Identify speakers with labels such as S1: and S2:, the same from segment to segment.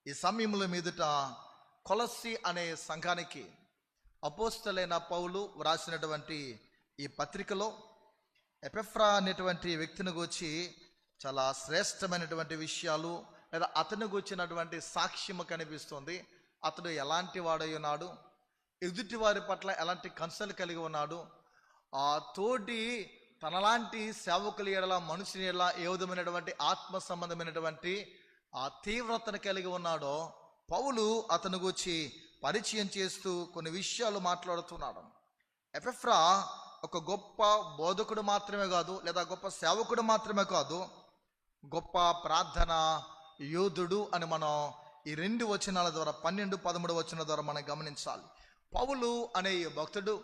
S1: ఈ సమయంలో మీదుట కొలస్సి అనే సంఘానికి అపోస్తలైన పౌలు వ్రాసినటువంటి ఈ పత్రికలో ఎపెఫ్రా అనేటువంటి వ్యక్తిని గూర్చి చాలా శ్రేష్టమైనటువంటి విషయాలు లేదా అతను గూర్చినటువంటి సాక్ష్యము కనిపిస్తుంది. అతడు ఎలాంటి వాడై ఉన్నాడు, ఎదుటి వారి పట్ల ఎలాంటి కన్సర్న్ కలిగి ఉన్నాడు, ఆ తోటి తనలాంటి సేవకుల ఎడల మనుషుని ఎడల ఏ విధమైనటువంటి ఆత్మ సంబంధమైనటువంటి ఆ తీవ్రతను కలిగి ఉన్నాడో పౌలు అతను గూర్చి పరిచయం చేస్తూ కొన్ని విషయాలు మాట్లాడుతున్నాడు. ఎపెఫ్రా ఒక గొప్ప బోధకుడు మాత్రమే కాదు, లేదా గొప్ప సేవకుడు మాత్రమే కాదు, గొప్ప ప్రార్థన యోధుడు అని మనం ఈ 2 వచనాల ద్వారా 12, 13 వచనాల ద్వారా మనం గమనించాలి. పౌలు అనే ఈ భక్తుడు,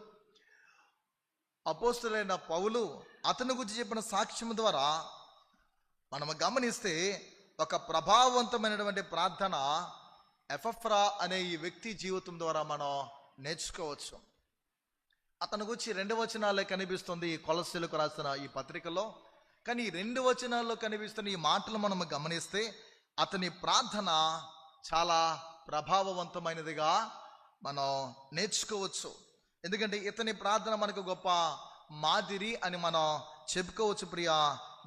S1: అపోస్తలుడైన పౌలు అతని గురించి చెప్పిన సాక్ష్యం ద్వారా మనం గమనిస్తే ఒక ప్రభావవంతమైనటువంటి ప్రార్థన ఎపెఫ్రా అనే ఈ వ్యక్తి జీవితం ద్వారా మనం నేర్చుకోవచ్చు. అతని గురించి 2 వచనాలే కనిపిస్తుంది ఈ కొలస్సీలకు రాసిన ఈ పత్రికలో. కానీ ఈ 2 వచనాల్లో కనిపిస్తున్న ఈ మాటలు మనం గమనిస్తే అతని ప్రార్థన చాలా ప్రభావవంతమైనదిగా మనం నేర్చుకోవచ్చు. ఎందుకంటే ఇతని ప్రార్థన మనకు గొప్ప మాదిరి అని మనం చెప్పుకోవచ్చు. ప్రియ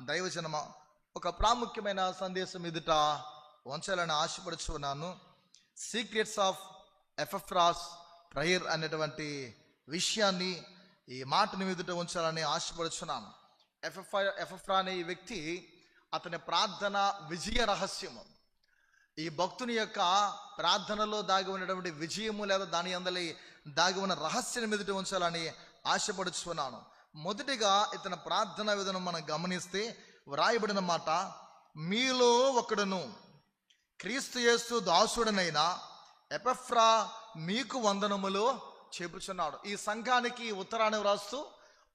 S1: దైవజనమ, ఒక ప్రాముఖ్యమైన సందేశం ఎదుట ఉంచాలని ఆశపడుచున్నాను. సీక్రెట్స్ ఆఫ్ ఎపెఫ్రాస్ ప్రేయర్ అనేటువంటి విషయాన్ని, ఈ మాటను ఎదుట ఉంచాలని ఆశపడుచున్నాను. ఎపెఫ్రా అనే ఈ వ్యక్తి, అతని ప్రార్థన విజయ రహస్యము, ఈ భక్తుని యొక్క ప్రార్థనలో దాగి ఉన్నటువంటి విజయము లేదా దాని అందలి దాగి ఉన్న రహస్యం ఎదుట ఉంచాలని ఆశపడుచున్నాను. మొదటిగా ఇతని ప్రార్థన విధానం మనం గమనిస్తే వ్రాయబడిన మాట, మీలో ఒకడును క్రీస్తు యేసు దాసుడనైన ఎపెఫ్రా మీకు వందనములు చెబుతున్నాడు. ఈ సంఘానికి ఉత్తరాన్ని వ్రాస్తూ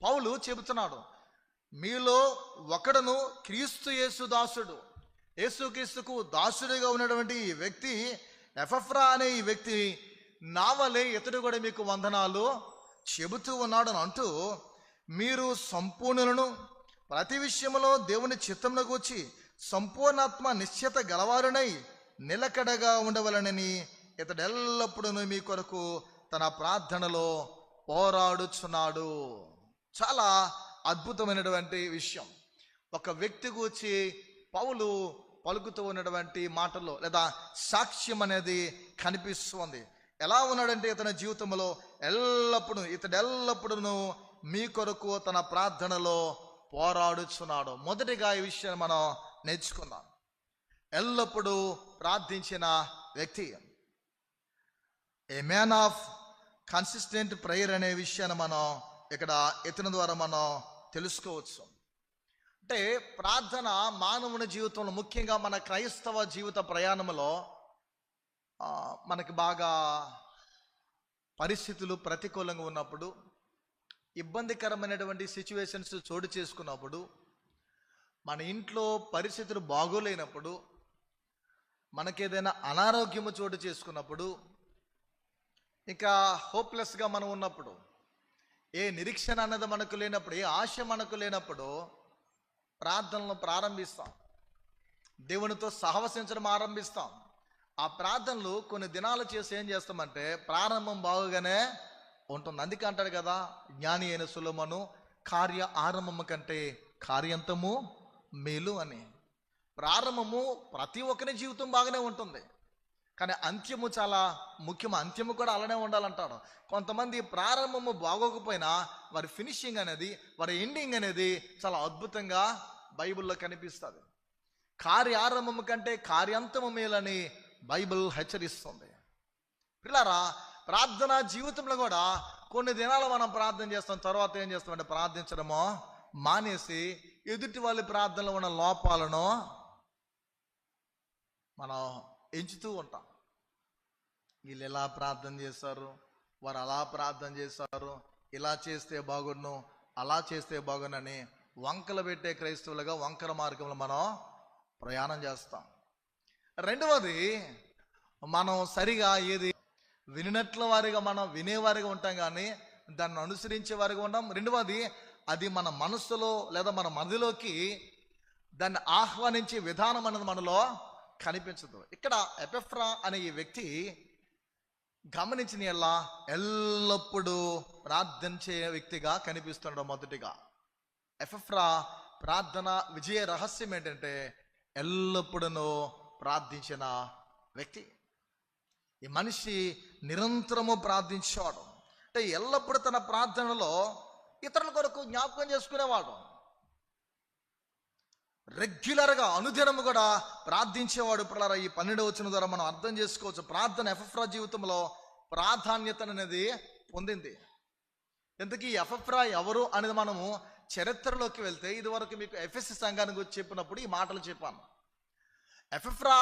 S1: పౌలు చెబుతున్నాడు, మీలో ఒకడును క్రీస్తు యేసు దాసుడు, యేసుక్రీస్తుకు దాసుడిగా ఉన్నటువంటి ఈ వ్యక్తి ఎపెఫ్రా అనే ఈ వ్యక్తి నా వలే ఇతడు కూడా మీకు వందనాలు చెబుతూ ఉన్నాడు అని అంటూ, మీరు సంపూర్ణులను ప్రతి విషయంలో దేవుని చిత్తమును గూర్చి సంపూర్ణాత్మ నిశ్చయత గలవారునై నిలకడగా ఉండవలనని ఇతడు ఎల్లప్పుడూ మీ కొరకు తన ప్రార్థనలో పోరాడుచున్నాడు. చాలా అద్భుతమైనటువంటి విషయం. ఒక వ్యక్తి గూర్చి పౌలు పలుకుతూ ఉన్నటువంటి మాటల్లో లేదా సాక్ష్యం అనేది కనిపిస్తుంది. ఎలా ఉన్నాడంటే ఇతని జీవితంలో ఇతడు ఎల్లప్పుడూ మీ కొరకు తన ప్రార్థనలో పోరాడుచున్నాడు. మొదటిగా ఈ విషయాన్ని మనం నేర్చుకుందాం. ఎల్లప్పుడూ ప్రార్థించిన వ్యక్తి, ఏ మ్యాన్ ఆఫ్ కన్సిస్టెంట్ ప్రేయర్ అనే విషయాన్ని మనం ఇక్కడ ఇతని ద్వారా మనం తెలుసుకోవచ్చు. అంటే ప్రార్థన మానవుని జీవితంలో, ముఖ్యంగా మన క్రైస్తవ జీవిత ప్రయాణంలో మనకి బాగా పరిస్థితులు ప్రతికూలంగా ఉన్నప్పుడు, ఇబ్బందికరమైనటువంటి సిచ్యువేషన్స్ చోటు చేసుకున్నప్పుడు, మన ఇంట్లో పరిస్థితులు బాగోలేనప్పుడు, మనకేదైనా అనారోగ్యము చోటు చేసుకున్నప్పుడు, ఇంకా హోప్లెస్గా మనం ఉన్నప్పుడు, ఏ నిరీక్షణ అన్నది మనకు లేనప్పుడు, ఏ ఆశ మనకు లేనప్పుడు ప్రార్థనలు ప్రారంభిస్తాం, దేవునితో సహవసించడం ఆరంభిస్తాం. ఆ ప్రార్థనలు కొన్ని దినాలు చేసి ఏం చేస్తామంటే ప్రారంభం బాగుగానే ఉంటుంది. అందుకే అంటాడు కదా జ్ఞాని అయిన సొలొమోను, కార్య ఆరంభము కంటే కార్యంతము మేలు అని. ప్రారంభము ప్రతి ఒక్కరి జీవితం బాగానే ఉంటుంది, కానీ అంత్యము చాలా ముఖ్యం. అంత్యము కూడా అలానే ఉండాలంటాడు. కొంతమంది ప్రారంభము బాగోకపోయినా వారి ఫినిషింగ్ అనేది, వారి ఎండింగ్ అనేది చాలా అద్భుతంగా బైబిల్లో కనిపిస్తుంది. కార్యారంభము కంటే కార్యాంతము మేలని బైబిల్ హెచ్చరిస్తుంది. పిల్లరా, ప్రార్థన జీవితంలో కూడా కొన్ని దినాలు మనం ప్రార్థన చేస్తాం, తర్వాత ఏం చేస్తామంటే ప్రార్థించడమో మానేసి ఎదుటి వాళ్ళ ప్రార్థనలో ఉన్న లోపాలను మనం ఎంచుతూ ఉంటాం. వీళ్ళు ఎలా ప్రార్థన చేస్తారు, వారు అలా ప్రార్థన చేస్తారు, ఇలా చేస్తే బాగుండు, అలా చేస్తే బాగుండని వంకలు పెట్టే క్రైస్తవులుగా వంకర మార్గంలో మనం ప్రయాణం చేస్తాం. రెండవది, మనం సరిగా ఏది వినినట్ల వారిగా మనం వినేవారిగా ఉంటాం, కానీ దాన్ని అనుసరించే వారిగా ఉంటాం. రెండవది, అది మన మనస్సులో లేదా మన మనదిలోకి దాన్ని ఆహ్వానించే విధానం అనేది మనలో కనిపించదు. ఇక్కడ ఎపెఫ్రా అనే ఈ వ్యక్తి గమనించిన ఎలా ఎల్లప్పుడూ ప్రార్థించే వ్యక్తిగా కనిపిస్తున్నాడు. మొదటిగా ఎపెఫ్రా ప్రార్థన విజయ రహస్యం ఏంటంటే ఎల్లప్పుడూ ప్రార్థించిన వ్యక్తి. ఈ మనిషి నిరంతరము ప్రార్థించేవాడు. అంటే ఎల్లప్పుడూ తన ప్రార్థనలో ఇతరుల కొరకు జ్ఞాపకం చేసుకునేవాడు. రెగ్యులర్గా అనుదినము కూడా ప్రార్థించేవాడు. ఇప్పుడు ఈ 12వ వచనం ద్వారా మనం అర్థం చేసుకోవచ్చు ప్రార్థన ఎపెఫ్రా జీవితంలో ప్రాధాన్యత అనేది పొందింది. ఎందుకు ఈ ఎపెఫ్రా ఎవరు అనేది మనము చరిత్రలోకి వెళ్తే, ఇదివరకు మీకు ఎఫెసీ సంఘాన్ని గురించి చెప్పినప్పుడు ఈ మాటలు చెప్పాను. ఎపెఫ్రా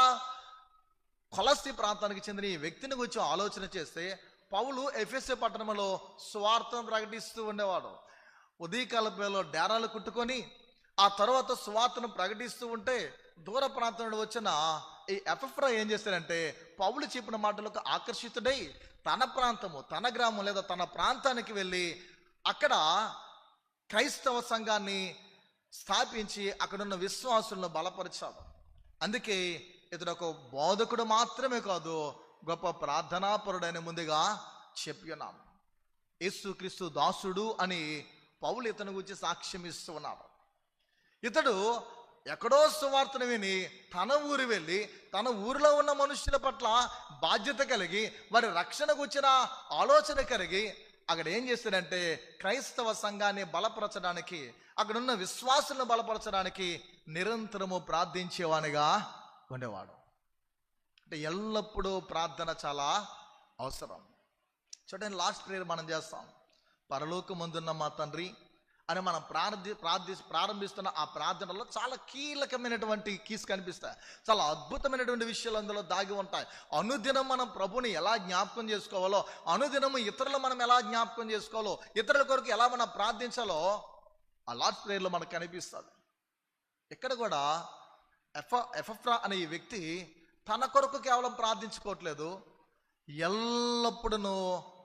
S1: కొలస్సీ ప్రాంతానికి చెందిన ఈ వ్యక్తిని గురించి ఆలోచన చేస్తే, పౌలు ఎఫెసీ పట్టణంలో సువార్తను ప్రకటిస్తూ ఉండేవాడు. ఉదయకాల వేళలో డేరాలు కుట్టుకొని ఆ తర్వాత సువార్తను ప్రకటిస్తూ ఉంటే దూర ప్రాంతం నుండి వచ్చిన ఈ ఎపెఫ్రా ఏం చేశాడంటే, పౌలు చెప్పిన మాటలకు ఆకర్షితుడై తన ప్రాంతము, తన గ్రామం లేదా తన ప్రాంతానికి వెళ్ళి అక్కడ క్రైస్తవ సంఘాన్ని స్థాపించి అక్కడున్న విశ్వాసులను బలపరిచాడు. అందుకే ఇతడు ఒక బోధకుడు మాత్రమే కాదు, గొప్ప ప్రార్థనాపరుడని ముందుగా చెప్పి ఉన్నాము. యేసుక్రీస్తు దాసుడు అని పౌలు ఇతని గురించి సాక్ష్యం ఇస్తూ ఉన్నాడు. ఇతడు ఎక్కడో సువార్తను విని తన ఊరు వెళ్ళి తన ఊరిలో ఉన్న మనుషుల పట్ల బాధ్యత కలిగి వారి రక్షణకు వచ్చిన ఆలోచన కలిగి అక్కడ ఏం చేశాడంటే క్రైస్తవ సంఘాన్ని బలపరచడానికి, అక్కడున్న విశ్వాసులను బలపరచడానికి నిరంతరము ప్రార్థించేవానిగా ఉండేవాడు. అంటే ఎల్లప్పుడూ ప్రార్థన చాలా అవసరం. చూడండి, లాస్ట్ ప్రేయర్ మనం చేస్తాం. పరలోకమందున్న మా తండ్రి అని మనం ప్రారంభిస్తున్న ఆ ప్రార్థనలో చాలా కీలకమైనటువంటి కీస్ కనిపిస్తాయి. చాలా అద్భుతమైనటువంటి విషయాలు అందులో దాగి ఉంటాయి. అనుదినం మనం ప్రభుని ఎలా జ్ఞాపకం చేసుకోవాలో, అనుదినము ఇతరులు మనం ఎలా జ్ఞాపకం చేసుకోవాలో, ఇతరుల కొరకు ఎలా మనం ప్రార్థించాలో ఆ లార్డ్స్ ప్రేయర్లో మనకు కనిపిస్తుంది. ఇక్కడ కూడా ఎపెఫ్రా అనే ఈ వ్యక్తి తన కొరకు కేవలం ప్రార్థించుకోవట్లేదు, ఎల్లప్పుడూ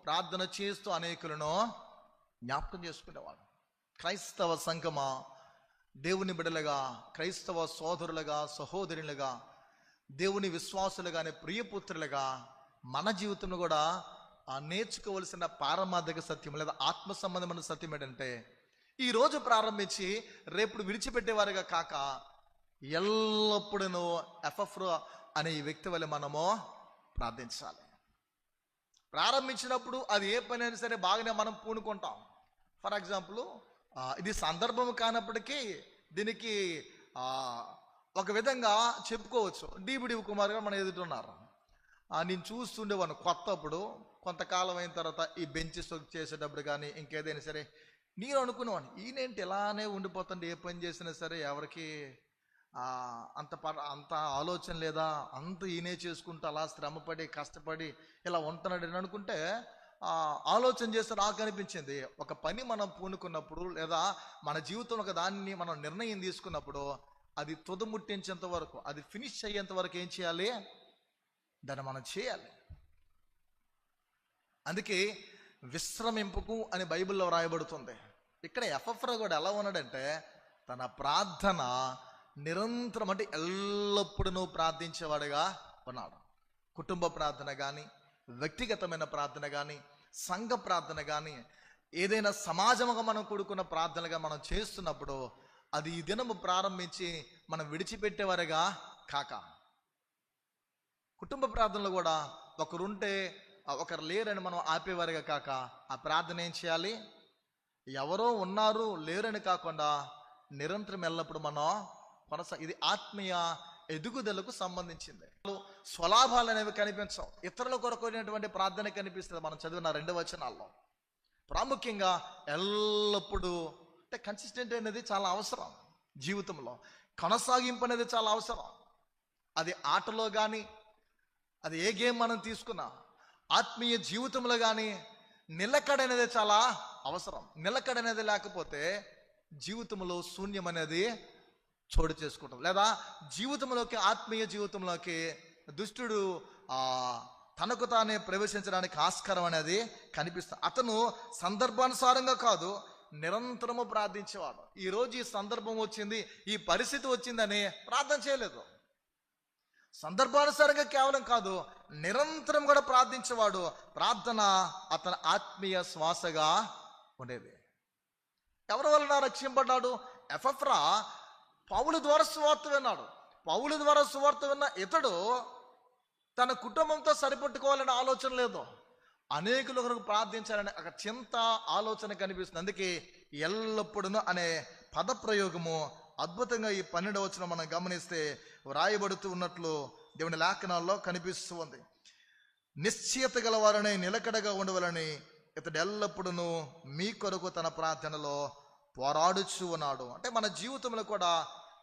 S1: ప్రార్థన చేస్తూ అనేకులను జ్ఞాపకం చేసుకునేవాడు. క్రైస్తవ సంఘమా, దేవుని బిడ్డలుగా, క్రైస్తవ సోదరులుగా, సహోదరులుగా, దేవుని విశ్వాసులుగానే ప్రియపుత్రులుగా మన జీవితంలో కూడా నేర్చుకోవలసిన పారమార్థిక సత్యం లేదా ఆత్మ సంబంధమైన సత్యం ఏంటంటే, ఈరోజు ప్రారంభించి రేపు విడిచిపెట్టేవారుగా కాక ఎల్లప్పుడూ ఎపెఫ్రా అనే ఈ వ్యక్తి వల్ల మనము ప్రార్థించాలి. ప్రారంభించినప్పుడు అది ఏ పని అయినా సరే బాగానే మనం పూనుకుంటాం. ఫర్ ఎగ్జాంపుల్, ఇది సందర్భం కానప్పటికీ దీనికి ఒక విధంగా చెప్పుకోవచ్చు. డిబిడి కుమార్ గారు మన ఎదుటిన్నారు. నేను చూస్తుండేవాను కొత్తప్పుడు. కొంతకాలం అయిన తర్వాత ఈ బెంచెస్ చేసేటప్పుడు కానీ ఇంకేదైనా సరే నేను అనుకునేవాడిని, ఈయనేంటి ఇలానే ఉండిపోతుంది, ఏ పని చేసినా సరే ఎవరికి అంత ఆలోచన లేదా, అంత ఈయనే చేసుకుంటూ అలా శ్రమపడి కష్టపడి ఇలా ఉంటున్నాడు అని అనుకుంటే ఆలోచన చేస్తే నాకు అనిపించింది, ఒక పని మనం పూనుకున్నప్పుడు లేదా మన జీవితంలో ఒక దాన్ని మనం నిర్ణయం తీసుకున్నప్పుడు అది తుదముట్టించేంత వరకు, అది ఫినిష్ అయ్యేంత వరకు ఏం చేయాలి, దాన్ని మనం చేయాలి. అందుకే విశ్రమింపుకు అని బైబిల్లో రాయబడుతుంది. ఇక్కడ ఎపెఫ్రా కూడా ఎలా ఉన్నాడంటే తన ప్రార్థన నిరంతరం, అంటే ఎల్లప్పుడూ ప్రార్థించేవాడుగా ఉన్నాడు. కుటుంబ ప్రార్థన కానీ, వ్యక్తిగతమైన ప్రార్థన కానీ, సంఘ ప్రార్థన కానీ, ఏదైనా సమాజముగా మనం కూడుకున్న ప్రార్థనగా మనం చేస్తున్నప్పుడు అది ఈ దినము ప్రారంభించి మనం విడిచిపెట్టేవారుగా కాక, కుటుంబ ప్రార్థనలు కూడా ఒకరుంటే ఒకరు లేరని మనం ఆపేవారుగా కాక, ఆ ప్రార్థన ఏం చేయాలి, ఎవరో ఉన్నారు లేరని కాకుండా నిరంతరం ఎల్లప్పుడు మనం ఇది ఆత్మీయ ఎదుగుదలకు సంబంధించింది. స్వలాభాలు అనేవి కనిపించవు, ఇతరుల కొరకునేటువంటి ప్రార్థన కనిపిస్తుంది. మనం చదివిన 2 వచనాల్లో ప్రాముఖ్యంగా ఎల్లప్పుడూ అంటే కన్సిస్టెంట్ అనేది చాలా అవసరం. జీవితంలో కొనసాగింపు అనేది చాలా అవసరం. అది ఆటలో కానీ, అది ఏ గేమ్ మనం తీసుకున్నా, ఆత్మీయ జీవితంలో కానీ నిలకడ అనేది చాలా అవసరం. నిలకడ అనేది లేకపోతే జీవితంలో శూన్యం అనేది చోటు చేసుకుంటాం, లేదా జీవితంలోకి, ఆత్మీయ జీవితంలోకి దుష్టుడు తనకు తానే ప్రవేశించడానికి ఆస్కారం అనేది కనిపిస్తుంది. అతను సందర్భానుసారంగా కాదు, నిరంతరము ప్రార్థించేవాడు. ఈరోజు ఈ సందర్భం వచ్చింది, ఈ పరిస్థితి వచ్చిందని ప్రార్థన చేయలేదు. సందర్భానుసారంగా కేవలం కాదు, నిరంతరం కూడా ప్రార్థించేవాడు. ప్రార్థన అతని ఆత్మీయ శ్వాసగా ఉండేది. ఎవరి వలన రక్షింపడ్డాడు? ఎపఫ్రా పౌలు ద్వారా సువార్త విన్నాడు. పౌలు ద్వారా సువార్త విన్న ఇతడు తన కుటుంబంతో సరిపెట్టుకోవాలనే ఆలోచన లేదు, అనేకుల కొరకు ప్రార్థించాలనే ఒక చింత, ఆలోచన కనిపిస్తుంది. అందుకే ఎల్లప్పుడూ అనే పదప్రయోగము అద్భుతంగా ఈ 12వ వచనం మనం గమనిస్తే వ్రాయబడుతూ ఉన్నట్లు దేవుని లేఖనాల్లో కనిపిస్తూ ఉంది. నిశ్చయత గలవారని, నిలకడగా ఉండవాలని ఇతడు ఎల్లప్పుడూ మీ కొరకు తన ప్రార్థనలో పోరాడుచూ ఉన్నాడు. అంటే మన జీవితంలో కూడా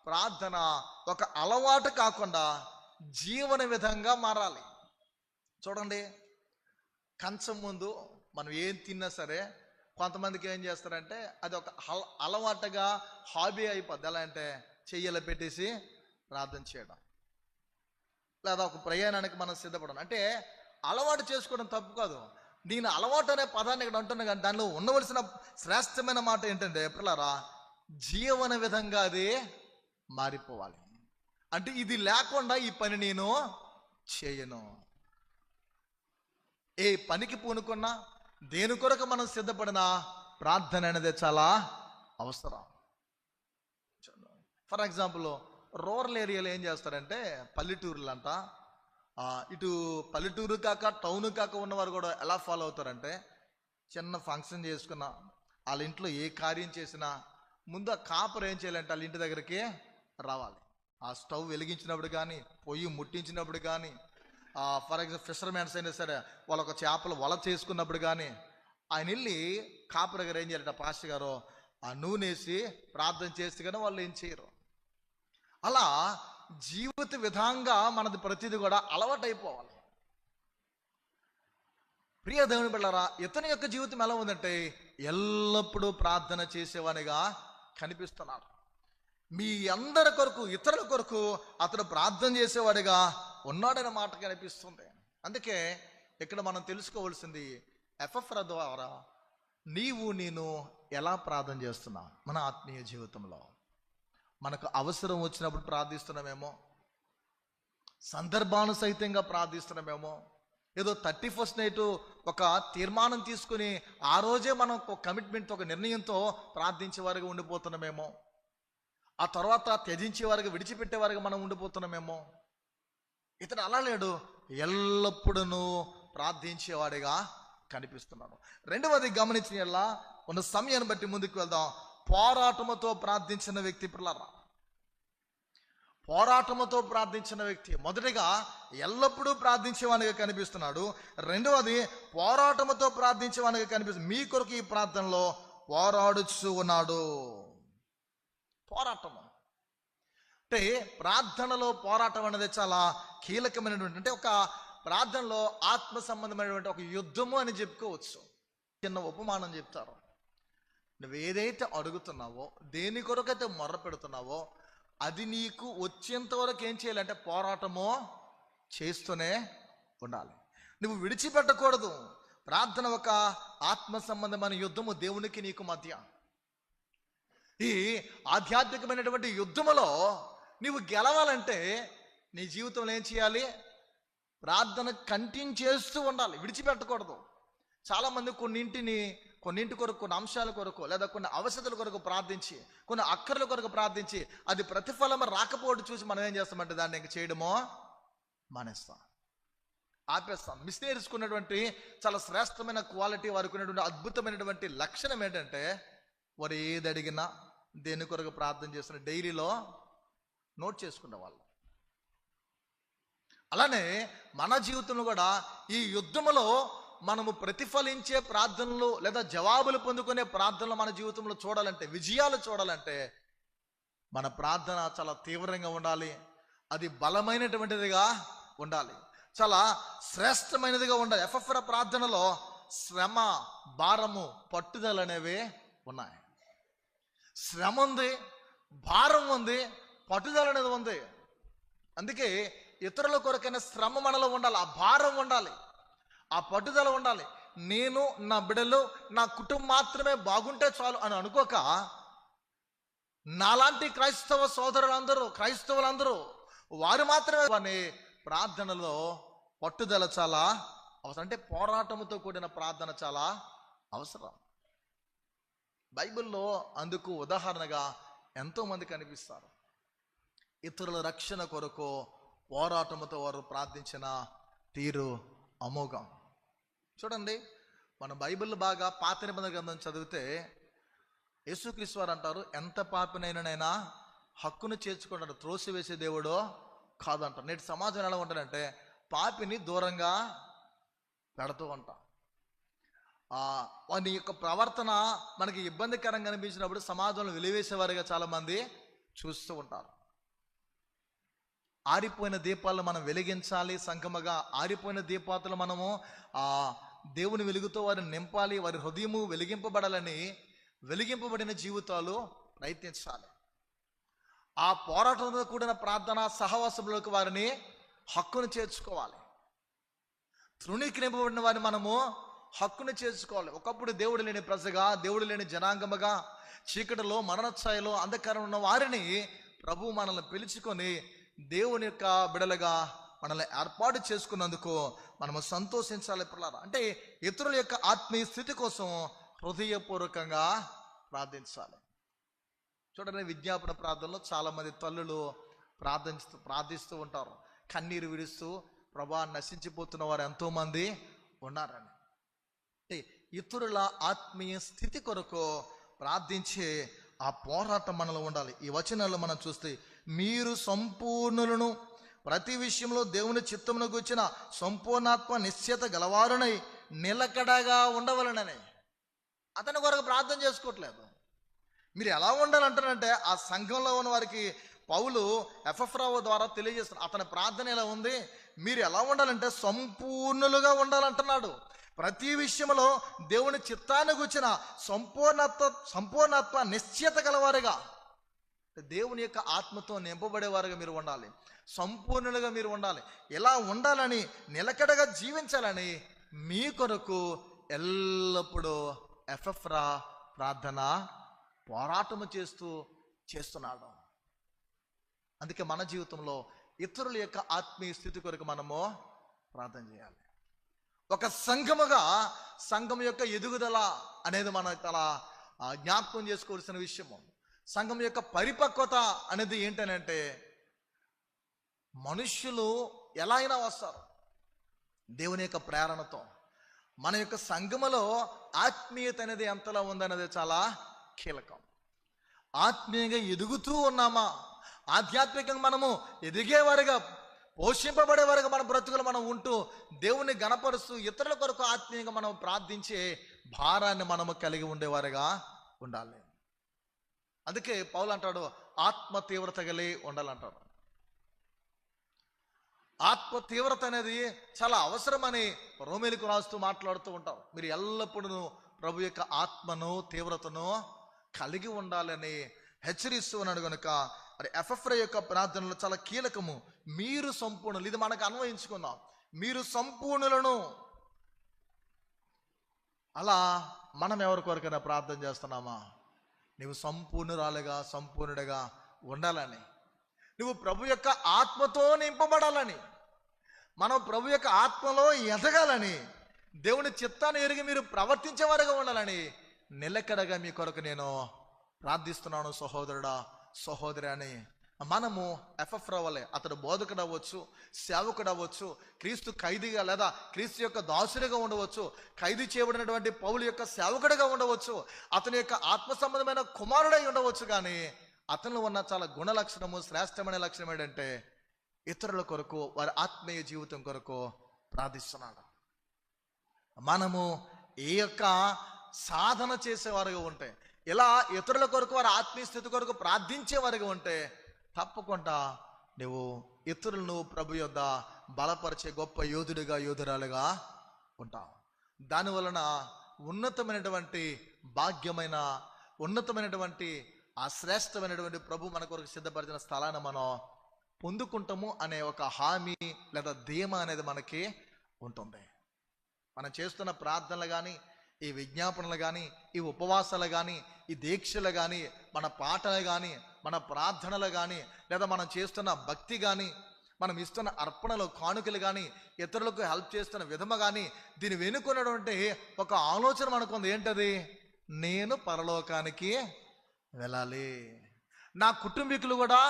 S1: ప్రార్థన ఒక అలవాటు కాకుండా జీవన విధంగా మారాలి. చూడండి, కంచం ముందు మనం ఏం తిన్నా సరే కొంతమందికి ఏం చేస్తారంటే అది ఒక అలవాటుగా, హాబీ అయిపోద్ది. ఎలా అంటే చెయ్యలు పెట్టేసి ప్రార్థన చేయడం, లేదా ఒక ప్రయాణానికి మనం సిద్ధపడడం. అంటే అలవాటు చేసుకోవడం తప్పు కాదు. నేను అలవాటు అనే పదాన్ని ఇక్కడ అంటున్నా, కానీ దానిలో ఉండవలసిన శ్రేష్టమైన మాట ఏంటంటే పిల్లరా, జీవన విధంగా అది మారిపోవాలి. అంటే ఇది లేకుండా ఈ పని నేను చేయను. ఏ పనికి పూనుకున్నా, దేని కొరకు మనం సిద్ధపడినా ప్రార్థన అనేది చాలా అవసరం. ఫర్ ఎగ్జాంపుల్, రూరల్ ఏరియాలో ఏం చేస్తారంటే పల్లెటూరులు అంట, ఇటు పల్లెటూరు కాక టౌన్ కాక ఉన్నవారు కూడా ఎలా ఫాలో అవుతారంటే, చిన్న ఫంక్షన్ చేసుకున్నా, వాళ్ళ ఇంట్లో ఏ కార్యం చేసినా ముందు ఆ కాపర్ ఏం చేయాలంటే వాళ్ళ ఇంటి దగ్గరికి రావాలి. ఆ స్టవ్ వెలిగించినప్పుడు కానీ, పొయ్యి ముట్టించినప్పుడు కానీ, ఫర్ ఎగ్జాంపుల్ ఫిషర్మెన్స్ అయినా సరే వాళ్ళు ఒక చేపలు వల చేసుకున్నప్పుడు కానీ ఆయన వెళ్ళి కాపర్ దగ్గర ఏం చేయాలంటే పాస్టర్ గారు ఆ నూనె వేసి ప్రార్థన చేస్తే కానీ వాళ్ళు ఏం చేయరు. అలా జీవిత విధంగా మనది ప్రతిదీ కూడా అలవాటైపోవాలి. ప్రియ దేవుని బిడ్డలారా, ఇతని యొక్క జీవితం ఎలా ఉందంటే ఎల్లప్పుడూ ప్రార్థన చేసేవానిగా కనిపిస్తున్నాడు. మీ అందరి కొరకు, ఇతరుల కొరకు అతను ప్రార్థన చేసేవాడిగా ఉన్నాడనే మాట కనిపిస్తుంది. అందుకే ఇక్కడ మనం తెలుసుకోవాల్సింది, ఎపఫ్రా ద్వారా నీవు నేను ఎలా ప్రార్థన చేస్తున్నా. మన ఆత్మీయ జీవితంలో మనకు అవసరం వచ్చినప్పుడు ప్రార్థిస్తున్నామేమో, సందర్భానుసహితంగా ప్రార్థిస్తున్నామేమో, ఏదో 31st నైట్ ఒక తీర్మానం తీసుకుని ఆ రోజే మనం ఒక కమిట్మెంట్, ఒక నిర్ణయంతో ప్రార్థించే వారిగా ఉండిపోతున్నామేమో, ఆ తర్వాత త్యజించే వారికి, విడిచిపెట్టే వారికి మనం ఉండిపోతున్నామేమో. ఇతను అలా లేడు, ఎల్లప్పుడూ ప్రార్థించేవాడిగా కనిపిస్తున్నాడు. రెండవది గమనించిన ఉన్న సమయాన్ని బట్టి ముందుకు వెళ్దాం. పోరాటముతో ప్రార్థించిన వ్యక్తి పిల్లరా, పోరాటముతో ప్రార్థించిన వ్యక్తి మొదటిగా ఎల్లప్పుడూ ప్రార్థించేవానిగా కనిపిస్తున్నాడు. రెండవది పోరాటముతో ప్రార్థించేవానిగా కనిపిస్తుంది. మీ కొరకు ఈ ప్రార్థనలో పోరాడుచూ ఉన్నాడు. పోరాటము అంటే ప్రార్థనలో పోరాటం అనేది చాలా కీలకమైనటువంటి, అంటే ఒక ప్రార్థనలో ఆత్మ సంబంధమైనటువంటి ఒక యుద్ధము అని చెప్పుకోవచ్చు. చిన్న ఉపమానం చెప్తారు. నువ్వు ఏదైతే అడుగుతున్నావో, దేని కొరకైతే మొర్ర పెడుతున్నావో అది నీకు వచ్చేంత వరకు ఏం చేయాలంటే పోరాటము చేస్తూనే ఉండాలి. నువ్వు విడిచిపెట్టకూడదు. ప్రార్థన ఒక ఆత్మ సంబంధమైన యుద్ధము దేవునికి నీకు మధ్య. ఈ ఆధ్యాత్మికమైనటువంటి యుద్ధములో నీవు గెలవాలంటే నీ జీవితంలో ఏం చేయాలి? ప్రార్థన కంటిన్యూ చేస్తూ ఉండాలి, విడిచిపెట్టకూడదు. చాలామంది కొన్నింటి కొరకు, కొన్ని అంశాల కొరకు, లేదా కొన్ని అవసరాల కొరకు ప్రార్థించి, కొన్ని అక్కర్ల కొరకు ప్రార్థించి అది ప్రతిఫలం రాకపోవడం చూసి మనం ఏం చేస్తామంటే దాన్ని ఇంక చేయడమో మానేస్తాం, ఆపేస్తాం. మిషనరీస్కి ఉన్నటువంటి చాలా శ్రేష్టమైన క్వాలిటీ, వారికి ఉన్నటువంటి అద్భుతమైనటువంటి లక్షణం ఏంటంటే వారు ఏది అడిగినా, దేని కొరకు ప్రార్థన చేస్తున్న డైరీలో నోట్ చేసుకునే వాళ్ళు. అలానే మన జీవితంలో కూడా ఈ యుద్ధంలో మనము ప్రతిఫలించే ప్రార్థనలు లేదా జవాబులు పొందుకునే ప్రార్థనలు మన జీవితంలో చూడాలంటే, విజయాలు చూడాలంటే మన ప్రార్థన చాలా తీవ్రంగా ఉండాలి, అది బలమైనటువంటిదిగా ఉండాలి, చాలా శ్రేష్టమైనదిగా ఉండాలి. ఎపఫ్రా ప్రార్థనలో శ్రమ, భారము, పట్టుదల అనేవి ఉన్నాయి. శ్రమ ఉంది, భారం ఉంది, పట్టుదల అనేది ఉంది. అందుకే ఇతరుల కొరకైనా శ్రమ మనలో ఉండాలి, ఆ భారం ఉండాలి, ఆ పట్టుదల ఉండాలి. నేను, నా బిడ్డలు, నా కుటుంబం మాత్రమే బాగుంటే చాలు అని అనుకోక, నాలాంటి క్రైస్తవులందరూ వారు మాత్రమే వారి ప్రార్థనలో పట్టుదల చాలా అవసరం. అంటే పోరాటంతో కూడిన ప్రార్థన చాలా అవసరం. బైబిల్లో అందుకు ఉదాహరణగా ఎంతో మంది కనిపిస్తారు. ఇతరుల రక్షణ కొరకు పోరాటంతో వారు ప్రార్థించిన తీరు అమోఘం. చూడండి, మన బైబిల్ బాగా పాత నిబంధన గ్రంథం చదివితే యేసుక్రీస్తు వారు అంటారు, ఎంత పాపినైనా హక్కును చేర్చుకుంటాడు, త్రోసివేసే దేవుడో కాదంటారు. నేటి సమాజం ఎలా ఉంటాడంటే పాపిని దూరంగా పెడుతూ ఉంటాం. వాని యొక్క ప్రవర్తన మనకి ఇబ్బందికరంగా అనిపించినప్పుడు సమాజంలో వెలివేసేవారుగా చాలామంది చూస్తూ ఉంటారు. ఆరిపోయిన దీపాలను మనం వెలిగించాలి, సంగమగా ఆరిపోయిన దీపాలను మనము దేవుని వెలుగుతో వారిని నింపాలి, వారి హృదయము వెలిగింపబడాలని వెలిగింపబడిన జీవితాలు ప్రయత్నించాలి. ఆ పోరాటంతో కూడిన ప్రార్థన సహవాసంలోకి వారిని హక్కును చేర్చుకోవాలి. తృణీకరింపబడిన వారిని మనము హక్కును చేర్చుకోవాలి. ఒకప్పుడు దేవుడు లేని ప్రజగా, దేవుడు లేని జనాంగముగా, చీకటిలో మరణఛాయలో అంధకారం ఉన్న వారిని ప్రభు మనల్ని పిలుచుకొని దేవుని యొక్క బిడలుగా మనల్ని ఏర్పాటు చేసుకున్నందుకు మనము సంతోషించాలి. అంటే ఇతరుల యొక్క ఆత్మీయ స్థితి కోసం హృదయపూర్వకంగా ప్రార్థించాలి. చూడండి, విజ్ఞాపన ప్రార్థనలో చాలామంది తల్లులు ప్రార్థిస్తూ ఉంటారు, కన్నీరు విడుస్తూ ప్రభా నశించిపోతున్న వారు ఎంతోమంది ఉన్నారని. అంటే ఇతరుల ఆత్మీయ స్థితి కొరకు ప్రార్థించే ఆ పోరాటం మనలో ఉండాలి. ఈ వచనాల్లో మనం చూస్తే మీరు సంపూర్ణులను ప్రతి విషయంలో దేవుని చిత్తమును కూర్చిన సంపూర్ణాత్మ నిశ్చయత గలవారునై నిలకడగా ఉండవలనని అతని కొరకు ప్రార్థన చేసుకోవట్లేదు. మీరు ఎలా ఉండాలంటారంటే ఆ సంఘంలో ఉన్న వారికి పౌలు ఎఫెఫ్రా ద్వారా తెలియజేస్తున్నారు. అతని ప్రార్థన ఎలా ఉంది, మీరు ఎలా ఉండాలంటే సంపూర్ణులుగా ఉండాలంటున్నాడు. ప్రతి విషయంలో దేవుని చిత్తాన్ని కూర్చిన సంపూర్ణాత్మ నిశ్చయత గలవారుగా, దేవుని యొక్క ఆత్మతో నింపబడేవారుగా మీరు ఉండాలి, సంపూర్ణులుగా మీరు ఉండాలి. ఎలా ఉండాలని, నిలకడగా జీవించాలని మీ కొరకు ఎల్లప్పుడూ ఎఫెఫ్రా ప్రార్థన పోరాటము చేస్తున్నాడు. అందుకే మన జీవితంలో ఇతరుల యొక్క ఆత్మీయ స్థితి కొరకు మనము ప్రార్థన చేయాలి. ఒక సంఘముగా సంఘం యొక్క ఎదుగుదల అనేది మనం చాలా జ్ఞాపకం చేసుకోవాల్సిన విషయము. సంఘం యొక్క పరిపక్వత అనేది ఏంటనంటే మనుష్యులు ఎలా అయినా వస్తారు దేవుని యొక్క ప్రేరణతో. మన యొక్క సంఘములో ఆత్మీయత అనేది ఎంతలా ఉందనేది చాలా కీలకం. ఆత్మీయంగా ఎదుగుతూ ఉన్నామా, ఆధ్యాత్మికంగా మనము ఎదిగేవారుగా, పోషింపబడేవారుగా మన బ్రతుకులు మనం ఉంటూ దేవుని గణపరుస్తూ ఇతరుల కొరకు ఆత్మీయంగా మనం ప్రార్థించే భారాన్ని మనము కలిగి ఉండేవారుగా ఉండాలి. అందుకే పౌలు అంటాడు, ఆత్మ తీవ్రత కలిగి ఉండాలంటాడు. ఆత్మ తీవ్రత అనేది చాలా అవసరమని రోమేలకు రాస్తూ మాట్లాడుతూ ఉంటారు. మీరు ఎల్లప్పుడూ ప్రభు యొక్క ఆత్మను తీవ్రతను కలిగి ఉండాలని హెచ్చరిస్తూ ఉన్నాడు. కనుక మరి ఎఫెఫ్రా యొక్క ప్రార్థనలు చాలా కీలకము. మీరు సంపూర్ణులు, ఇది మనకు అన్వయించుకుందాం. మీరు సంపూర్ణులను. అలా మనం ఎవరి కొరకైనా ప్రార్థన చేస్తున్నామా? నువ్వు సంపూర్ణురాలుగా, సంపూర్ణుడిగా ఉండాలని, నువ్వు ప్రభు యొక్క ఆత్మతో నింపబడాలని, మనం ప్రభు యొక్క ఆత్మలో ఎదగాలని, దేవుని చిత్తాన్ని ఎరిగి మీరు ప్రవర్తించేవారుగా ఉండాలని నిలకడగా మీ కొరకు నేను ప్రార్థిస్తున్నాను సహోదరుడా, సహోదరి అని. మనము ఎఫెఫ్రా వలె, అతడు బోధకుడు అవ్వచ్చు, సేవకుడు అవ్వచ్చు, క్రీస్తు ఖైదీగా లేదా క్రీస్తు యొక్క దాసుడిగా ఉండవచ్చు, ఖైదీ చేయబడినటువంటి పౌలు యొక్క సేవకుడిగా ఉండవచ్చు, అతని యొక్క ఆత్మ సంబంధమైన కుమారుడై ఉండవచ్చు. కానీ అతనిలో ఉన్న చాలా గుణ లక్షణము, శ్రేష్టమైన లక్షణం ఏంటంటే ఇతరుల కొరకు, వారి ఆత్మీయ జీవితం కొరకు ప్రార్థిస్తున్నాడు. మనము ఏ యొక్క సాధన చేసేవారుగా ఉంటే, ఇలా ఇతరుల కొరకు, వారి ఆత్మీయ స్థితి కొరకు ప్రార్థించేవారుగా ఉంటే తప్పకుండా నువ్వు ఇతరులను ప్రభు యొద్ద బలపరిచే గొప్ప యోధుడిగా, యోధురాలుగా ఉంటావు. దానివలన ఉన్నతమైనటువంటి భాగ్యమైన, ఉన్నతమైనటువంటి ఆ శ్రేష్టమైనటువంటి ప్రభు మన కొరకు సిద్ధపరిచిన స్థలాన్ని మనం పొందుకుంటాము అనే ఒక హామీ లేదా ధీమా అనేది మనకి ఉంటుంది. మనం చేస్తున్న ప్రార్థనలు కానీ, ఈ విజ్ఞాపనలు కానీ, ఈ ఉపవాసాలు కానీ, ఈ దీక్షలు కానీ, మన పాటలు కానీ, మన ప్రార్థనలు కానీ, లేదా మనం చేస్తున్న భక్తి కానీ, మనం ఇస్తున్న అర్పణలు కానుకలు కానీ, ఇతరులకు హెల్ప్ చేస్తున్న విధమ కానీ, దీని వెనుకున్నటువంటి ఒక ఆలోచన మనకుంది. ఏంటది? నేను పరలోకానికి వెళ్ళాలి, నా కుటుంబీకులు కూడా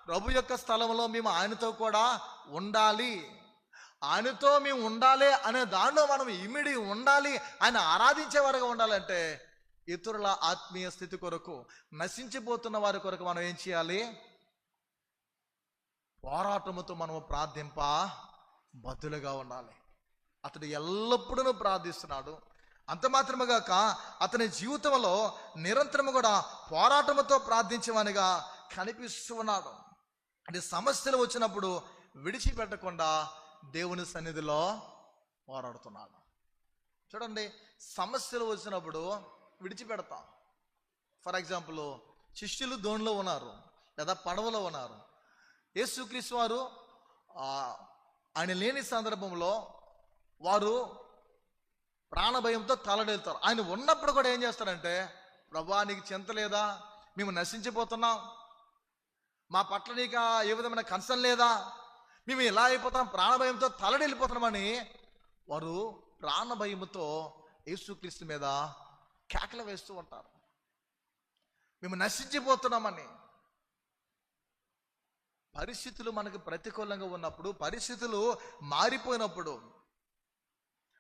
S1: ప్రభు యొక్క స్థలంలో మేము ఆయనతో కూడా ఉండాలి, ఆయనతో మేము ఉండాలి అనే దానిలో మనం ఇమిడి ఉండాలి, ఆయన ఆరాధించేవారుగా ఉండాలంటే ఇతరుల ఆత్మీయ స్థితి కొరకు, నశించిపోతున్న వారి కొరకు మనం ఏం చేయాలి? పోరాటముతో మనము ప్రార్థింప బద్దులుగా ఉండాలి. అతడు ఎల్లప్పుడూ ప్రార్థిస్తున్నాడు. అంత మాత్రమే కాక అతని జీవితంలో నిరంతరము కూడా పోరాటముతో ప్రార్థించేవానిగా కనిపిస్తూ ఉన్నాడు. అంటే సమస్యలు వచ్చినప్పుడు విడిచిపెట్టకుండా దేవుని సన్నిధిలో పోరాడుతున్నాడు. చూడండి, సమస్యలు వచ్చినప్పుడు విడిచిపెడతాం. ఫర్ ఎగ్జాంపుల్, శిష్యులు దోణిలో ఉన్నారు లేదా పడవలో ఉన్నారు. యేసుక్రీస్తు వారు ఆయన లేని సందర్భంలో వారు ప్రాణభయంతో తలడెళ్తారు. ఆయన ఉన్నప్పుడు కూడా ఏం చేస్తారంటే, ప్రభువా నీకు చింత లేదా? మేము నశించిపోతున్నాం, మా పట్ల నీకు ఏ విధమైన కన్సర్న్ లేదా? మేము ఇలా అయిపోతాం, ప్రాణభయంతో తలడెళ్ళిపోతున్నామని వారు ప్రాణభయంతో యేసుక్రీస్తు మీద కేకలు వేస్తూ ఉంటారు. మేము నశించిపోతున్నామని. పరిస్థితులు మనకు ప్రతికూలంగా ఉన్నప్పుడు, పరిస్థితులు మారిపోయినప్పుడు,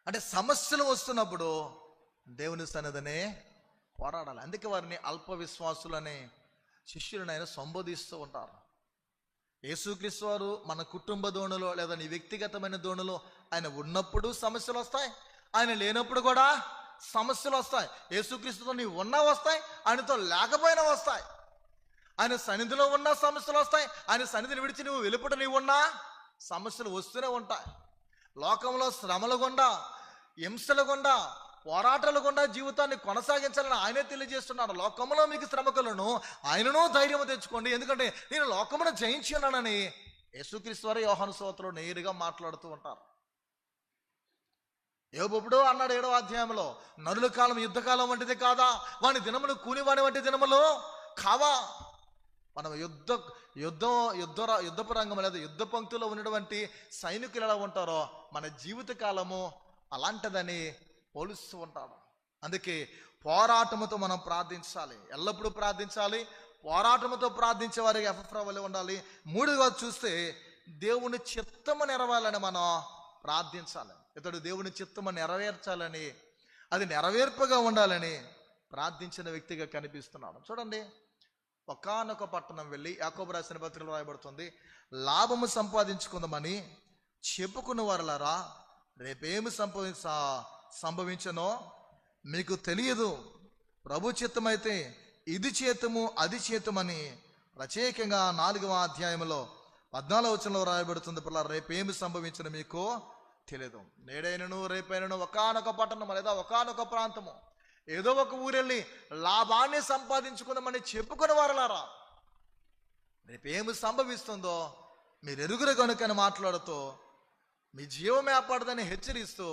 S1: అంటే సమస్యలు వస్తున్నప్పుడు దేవుని సన్నిధినే పోరాడాలి. అందుకే వారిని అల్ప విశ్వాసులని శిష్యులను ఆయన సంబోధిస్తూ ఉంటారు. యేసుక్రీస్తు వారు మన కుటుంబ దోణులో లేదా నీ వ్యక్తిగతమైన దోణులో ఆయన ఉన్నప్పుడు సమస్యలు వస్తాయి, ఆయన లేనప్పుడు కూడా సమస్యలు వస్తాయి. యేసుక్రీస్తుతో నీవు ఉన్నా వస్తాయి, ఆయనతో లేకపోయినా వస్తాయి. ఆయన సన్నిధిలో ఉన్న సమస్యలు వస్తాయి, ఆయన సన్నిధిని విడిచి నువ్వు వెలుపట నీవు ఉన్నా సమస్యలు వస్తూనే ఉంటాయి. లోకంలో శ్రమల గుండా, హింసల గుండా, పోరాటాల గుండా జీవితాన్ని కొనసాగించాలని ఆయనే తెలియజేస్తున్నాడు. లోకంలో మీకు శ్రమకులను ఆయనను ధైర్యం తెచ్చుకోండి, ఎందుకంటే నేను లోకమును జయించి ఉన్నానని యేసుక్రీస్తు వారు యోహాను సువార్తలో నేరుగా మాట్లాడుతూ ఉంటారు. యోబుడు అన్నాడు 7వ అధ్యాయంలో, నరుల కాలం యుద్ధకాలం వంటిది కాదా, వాని దినములు కూనివాని వంటి దినములు కావా. మనం యుద్ధపు రంగం లేదా యుద్ధ పంక్తుల్లో ఉన్నటువంటి సైనికులు ఎలా ఉంటారో మన జీవిత కాలము అలాంటిదని పోలుస్తూ ఉంటాడు. అందుకే పోరాటముతో మనం ప్రార్థించాలి, ఎల్లప్పుడూ ప్రార్థించాలి. పోరాటముతో ప్రార్థించే వారికి ఎఫ్ఎఫ్రా వలె ఉండాలి. 3గా చూస్తే దేవుని చిత్తము నెరవేరాలని మనం ప్రార్థించాలి. ఇతడు దేవుని చిత్తము నెరవేర్చాలని, అది నెరవేర్పుగా ఉండాలని ప్రార్థించిన వ్యక్తిగా కనిపిస్తున్నాడు. చూడండి, ఒకానొక పట్టణం వెళ్ళి, యాకోబు రాసిన పత్రికలో రాయబడుతుంది, లాభము సంపాదించుకుందామని చెప్పుకున్న వారలారా రేపేమి సంభవించనో మీకు తెలియదు. ప్రభు చిత్తమైతే ఇది చేతము అది చేతమని ప్రత్యేకంగా 4వ అధ్యాయంలో 14వ వచనంలో రాయబడుతుంది. రేపేమి సంభవించను మీకు తెలియదు. నేడైనను రేపైనను ఒకానొక పట్టణం లేదా ఒకానొక ప్రాంతము, ఏదో ఒక ఊరెళ్ళి లాభాన్ని సంపాదించుకుందామని చెప్పుకుని వారలారా రేపేమి సంభవిస్తుందో మీరు ఎరుగురు కనుకని మాట్లాడుతూ మీ జీవం ఏర్పడదని హెచ్చరిస్తూ,